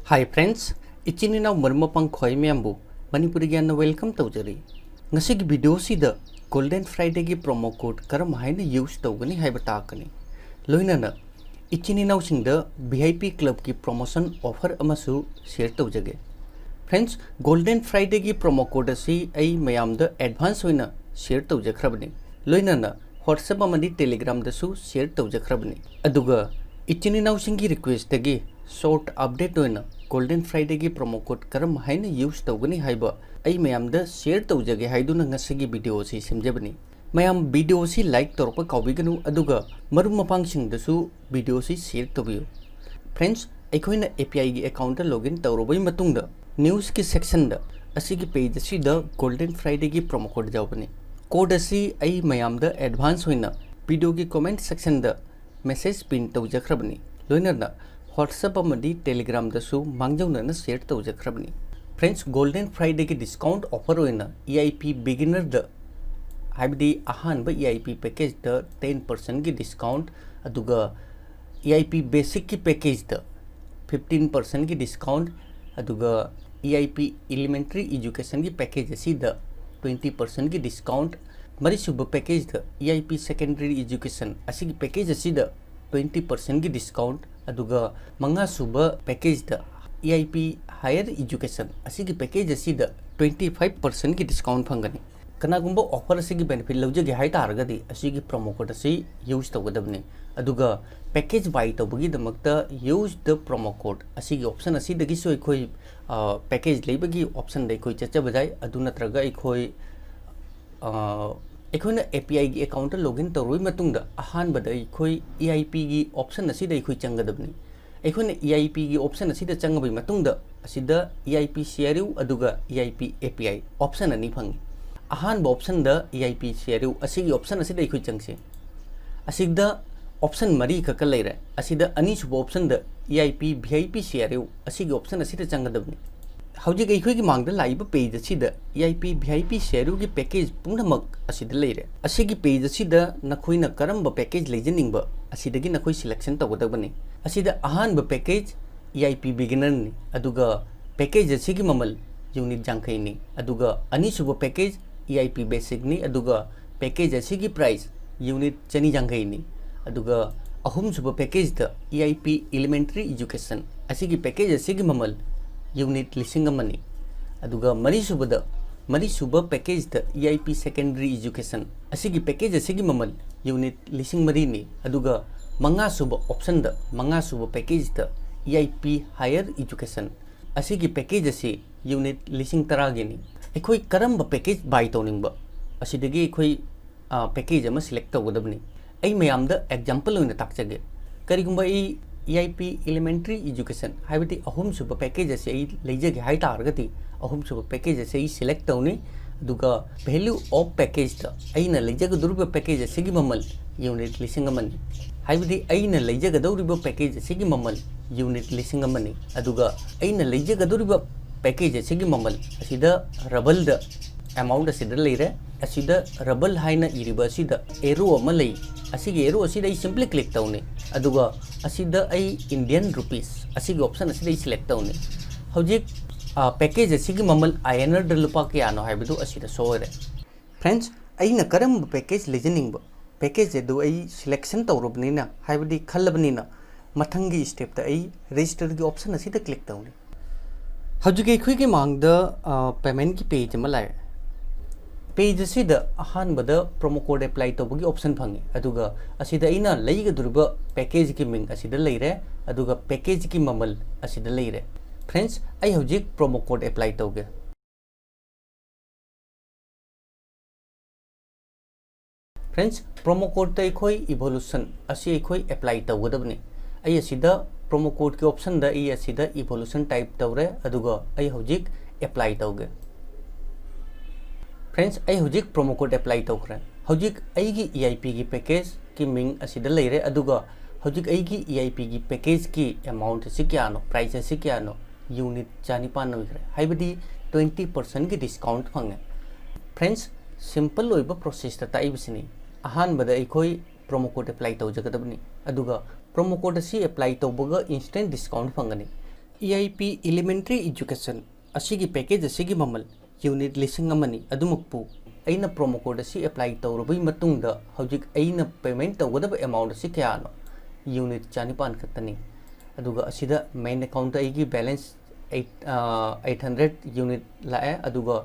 Hi friends, इचिनिनाव मरमपंग खोय मैमबु मणिपुरी ज्ञान वेलकम तौजरी। ngasi वीडियो सिदा गोल्डन फ्राइडे की प्रोमो कोड करम हाइना यूज तौगनी हाइबा ताकनी लोइनाना इचिनिनाव सिंगदा वीआईपी क्लब की प्रमोशन ऑफर अमसु शेयर तौजगे। फ्रेंड्स, गोल्डन फ्राइडे की प्रोमो कोड असी आई मयामदा एडवांस होइना शेयर तौजखरबनी लोइनाना व्हाट्सएप अमदी टेलीग्राम दसु शेयर तौजखरबनी अदुगा इचिनिनाव सिंगी रिक्वेस्ट दगी शॉर्ट अपडेट होइना गोल्डन फ्राइडे की प्रोमो कोड करम हाइना यूज तौगनी हाइबा आई मयामदा शेयर तौजगे हाइदुना ngasi वीडियो से सेमजबनी। मयाम वीडियो से लाइक तौरप काउबिगनु अदुगा मरु मपांगसिंगदसु वीडियो से शेयर तौबियो। फ्रेंड्स, अखोइना एपीआई की अकाउंट लॉगिन तौरबई मतुंगदा न्यूज़ की सेक्शन दा असिगी पेज असिदा गोल्डन फ्राइडे की प्रोमो कोड जावबनी। कोड असी आई मयामदा एडवांस होइना वीडियो की कमेंट सेक्शन दा मैसेज पिन तौजखरबनी लोइनरना व्हाट्सएप अमदी टेलीग्राम दसु मांगजौना शेयर तौजखरबनी। फ्रेंड्स, गोल्डन फ्राइडे की डिस्काउंट ऑफर होइना ईआईपी बिगिनर द हाइबदी अहानबा ईआईपी पैकेज द 10% की डिस्काउंट अदुगा ईआईपी बेसिक की पैकेज द 15% की डिस्काउंट अदुगा ईआईपी एलिमेंट्री एजुकेशन की पैकेज असी द 20% की डिस्काउंट मरीसुब पैकेज द ईआईपी सेकेंडरी एजुकेशन असी की पैकेज असी द 20% की डिस्काउंट अदुगा मंगासुब पैकेज द ईआईपी हायर एजुकेशन असी की पैकेज असी द 25% की डिस्काउंट फंगनी। कनागुंबा ऑफर असी की बेनिफिट लौजगे हाइ तारगदी असी की प्रोमो कोड असी यूज तौगदबनी अदुगा पैकेज बाय तौबगी दमकता यूज द प्रोमो कोड असी की ऑप्शन असी दगिसो इखोई पैकेज लेबगी ऑप्शन दे कोई चचब जाय अदु नत्रगा इखोई अखोइना एपीआई की अकाउंट लॉगिन तौरोई मतुंगदा अहानबदा इखोई ईआईपी की ऑप्शन असी द इखोई चंगदबनी अखोइना ईआईपी की ऑप्शन असी द चंगबई मतुंगदा असिदा ईआईपी शेयरयू अदुगा ईआईपी एपीआई ऑप्शन अनि फंगी। अहानब ऑप्शन द ईआईपी शेयरयू असिगी ऑप्शन असिदा इखोई चंगसे असिदा ऑप्शन मरी खक लेरे असिदा अनीसुब ऑप्शन द ईआईपी वीआईपी शेयरयू असिगी ऑप्शन असिदा चंगदबनी। हौजिक अखोइगी मांगदा लाइब पेज असिदा ईआईपी वीआईपी शेयरयू की पैकेज पुनमक असिदा लेरे असिगी पेज असिदा नखोइना करंब पैकेज लेजनिंगबा असिदगी नखोइ सिलेक्शन तौगदबनी असिदा अहानब पैकेज ईआईपी बिगिनर नि अदुगा पैकेज असिगी ममल यूनिट जांखैनी अदुगा अनीसुब पैकेज ईआईपी बेसिक नि अदुगा पैकेज असिगी प्राइस यूनिट चनी जांखैनी अदुगा अहुमसुब पैकेज द ईआईपी एलिमेंट्री एजुकेशन असिगी पैकेज असिगी ममल यूनिट लिसिंग अमनी अदुगा मरीसुब पैकेज द ईआईपी सेकेंडरी एजुकेशन असिगी पैकेज असिगी ममल यूनिट लिसिंग मरीनी अदुगा मंगासुब ऑप्शन द मंगासुब पैकेज द ईआईपी हायर एजुकेशन असिगी पैकेज असी यूनिट लिसिंग तरागेनी अखोई करंब पैकेज बाय तौनिंगबा असिदगी अखोई पैकेज अमा सिलेक्ट तौगदबनी आई मयामदा एग्जांपल होइना ताकजगे करिगुंबा ईआईपी एलिमेंट्री एजुकेशन हाइबदी अहुमसुब पैकेज असे आई लेजगे हाइ तारगती अहुमसुब पैकेज असे आई सिलेक्ट तौनी अदुगा वैल्यू ऑफ पैकेज द अइना लेजगदुरिबा पैकेज असेगी ममल यूनिट लिसिंग अमनी हाइबदी अइना लेजगदुरिबा पैकेज असेगी ममल यूनिट लिसिंग अमनी अदुगा अइना लेजगदुरिबा पैकेज असेगी ममल असिदा रबल द अमाउंट असिदा लेरे असिदा रबल हाइना इरिबा असिदा एरो अमा लई असिगी एरो असिदा आई सिंपली क्लिक तौनी अदुगा असिदा आई इंडियन रुपीस असिगी ऑप्शन असिदा आई सिलेक्ट तौनी हौजिक पैकेज असिगी ममल आईएनआर द लुपा कयानो हाइबदु असिदा सोरे। फ्रेंड्स, अइना करम पैकेज लेजनिंग पैकेज अदु आई सिलेक्शन तौरबनीना हाइबदी खल्लबनीना मथंगी स्टेप द आई रजिस्टर की ऑप्शन असिदा क्लिक तौनी हौजिक अखोइगी मांगदा पेमेंट की पेज अमा लाए पेज असिदा अहानबदा प्रोमो कोड अप्लाई तौबगी ऑप्शन फंगी अदुगा असिदा इना लेगदुरिबा पैकेज की मिंग असिदा लेरे अदुगा पैकेज की ममल असिदा लेरे। फ्रेंड्स, आई हौजिक प्रोमो कोड अप्लाई तौगे। फ्रेंड्स, प्रोमो कोड त अखोई इवोल्यूशन असी अखोई अप्लाई तौगदबनी आई असिदा प्रोमो कोड के ऑप्शन द ई असिदा इवोल्यूशन टाइप तौरे अदुगा आई हौजिक अप्लाई तौगे। फ्रेंड्स, आई हौजिक प्रोमो कोड अप्लाई तौखरे हौजिक अईगी ईआईपी की पैकेज की मिंग असिदा लेरे अदुगा हौजिक अईगी ईआईपी की पैकेज की अमाउंट असी क्यानो प्राइस असी क्यानो यूनिट 4 नोइखरे हाइबदी 20% की डिस्काउंट फंगे। फ्रेंड्स, सिंपल ओइबा प्रोसेस ता ताइबसिनी अहानबदा अखोई प्रोमो कोड अप्लाई तौजगदबनी अदुगा प्रोमो कोड असी अप्लाई तौबगा इंस्टेंट डिस्काउंट फंगनी EIP Elementary Education असिगी पैकेज असिगी ममल यूनिट लिसिंग अमनी अदुमकपु अइना प्रोमो कोड असि अप्लाई तौरबई मतुंगदा हौजिक अइना पेमेंट तौगदब अमाउंट असि कयानो यूनिट 4 खतनी अदुगा असिदा मेन अकाउंट अइगी बैलेंस 800 यूनिट लाए अदुगा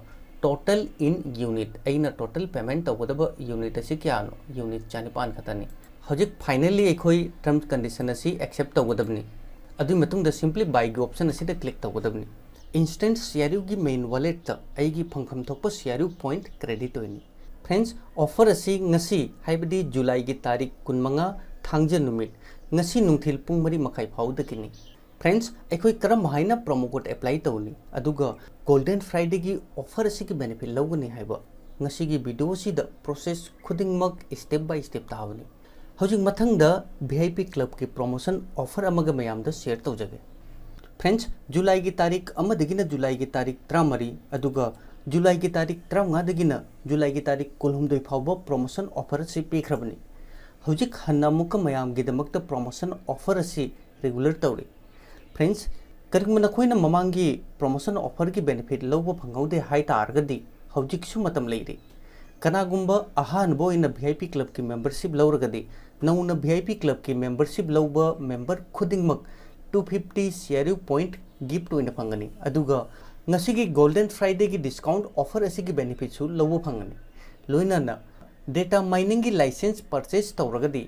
टोटल इन यूनिट अइना टोटल पेमेंट तौगदब यूनिट असि कयानो यूनिट 4 खतनी हौजिक फाइनली अखोई टर्म्स कंडीशन असि एक्सेप्ट तौगदबनी अदुई मतुंगदा सिंपली बाय गी ऑप्शन असिदा क्लिक तौगदबनी इंस्टेंट सीआरयू की मेन वॉलेट अगी फंखम थोप सीआरयू पॉइंट क्रेडिट होनी फ्रेंड्स ऑफर असी ngasi हाइबदी जुलाई की तारीख 15 थांजे नुमित ngasi नुंथिल पुंग मरी मखाई फाउदगिनी फ्रेंड्स अखोई करम हाइना प्रोमो कोड अप्लाई तौनी अदुगा गोल्डन फ्राइडे की ऑफर असी की बेनिफिट लौगनी हाइबा ngasi की वीडियो सिदा प्रोसेस खुदिंगमक स्टेप बाय स्टेप तावनी हौजिक मथंगदा वीआईपी क्लब की प्रमोशन ऑफर अमगा मयामदा शेयर तौजगे फ्रेंड्स जुलाई की तारीख जुलाई की तारीख 13 अदुगा जुलाई की तारीख 35 जुलाई की तारीख 19 फाउबा प्रमोशन ऑफर से पीखरबनी हौजिक हन्ना मुक मयाम गिदमक प्रमोशन ऑफर से रेगुलर तौरी फ्रेंड्स करिंग नखोइना ममांगी प्रमोशन ऑफर की बेनिफिट लौब फंगौदे हाई तारगदी हौजिकसु मतम लेरी कनागुंबा अहानबो इन वीआईपी क्लब की मेंबरशिप लौरगदी नौना वीआईपी क्लब की मेंबरशिप लौबा मेंबर खुदिंगमक 250 सीआरयू पॉइंट गिफ्ट होइना फंगनी अदुगा ngasi गोल्डन फ्राइडे की डिस्काउंट ऑफर असी की बेनिफिट सु लौबो फंगनी लोइना डेटा माइनिंग की लाइसेंस परचेज तौरगदी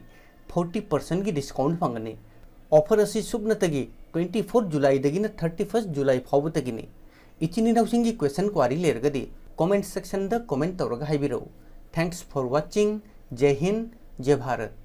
40% की डिस्काउंट फंगनी ऑफर असी सुबनतगी 24 जुलाई दगिना 31 जुलाई फाउबतगिनी इचिनी नौसिंग की क्वेश्चन क्वारी लेरगदी कमेंट सेक्शन द कमेंट तौरगा हाइबिरो थैंक्स फॉर वाचिंग जय हिंद जय भारत।